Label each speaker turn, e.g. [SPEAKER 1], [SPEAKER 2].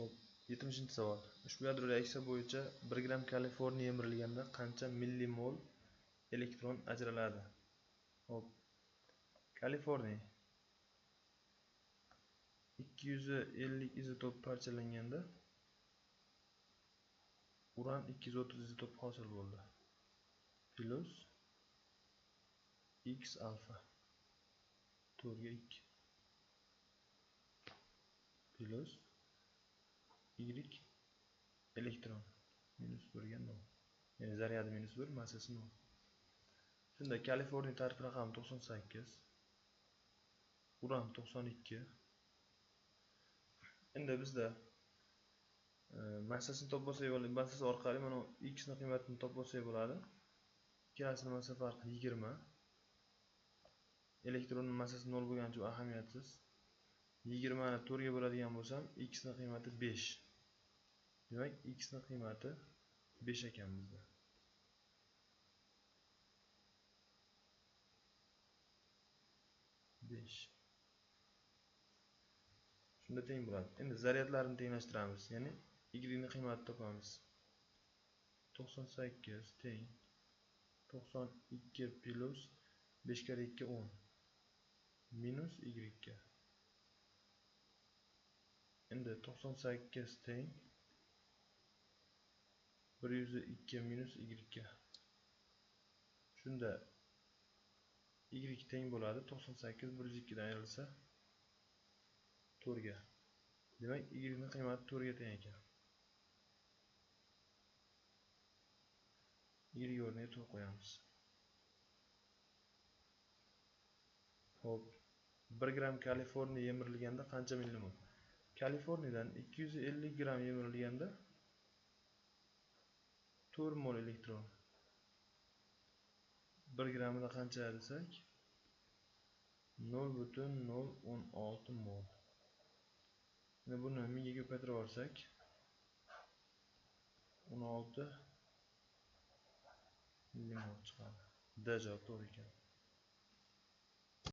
[SPEAKER 1] Xo'p, 70-savol. Ushbu yadro reaksiya bo'yicha 1 gram kaliforniy yemirilganda qancha millimol elektron ajraladi? Xo'p, kaliforniy 250 izotop parchalanganda uran 230 izotop hosil bo'ldi. Plus x alfa 4 ga 2 plus y elektron minus 1 ga 0. Ya'ni zaryadi minus 1, massasi 0. Shunda kaliforniy tarkib raqami 98, uran 92. Endi bizda massasini topib bo'lsak, massasi orqali mana x ning qiymatini topib bo'lsak bo'ladi. Ikkalasining massasi farqi 20. Elektronning massasi 0 bo'lgani uchun ahamiyatsiz. 20 ni 4 ga bo'ladigan bo'lsam, x ning qiymati 5. Demak, x ning qiymati 5 ekan bizda. Shunda teng bo'ladi. Endi zaryadlarni tenglashtiramiz, ya'ni y ning qiymatini topamiz. 98 teng 92 plus 5 kare 2 10 minus y ga. Endi 98 teng 102 minus y ga. Shunda y teng bo'ladi 98 102 dan ayrilsa 4 ga. Demak, y ning qiymati 4 ga teng ekan. Y o'rniga 4 qo'yamiz. Xo'p, 1 gram kaliforniy yemirilganda qancha millimol? Kaliforniydan 250 gram yemirilganda 4 mol elektron. 1 gramida qancha desak 0,016 mol. Endi buni 1000 ga ko'paytirib olsak 16 millimol chiqadi. D javob to'g'ri ekan.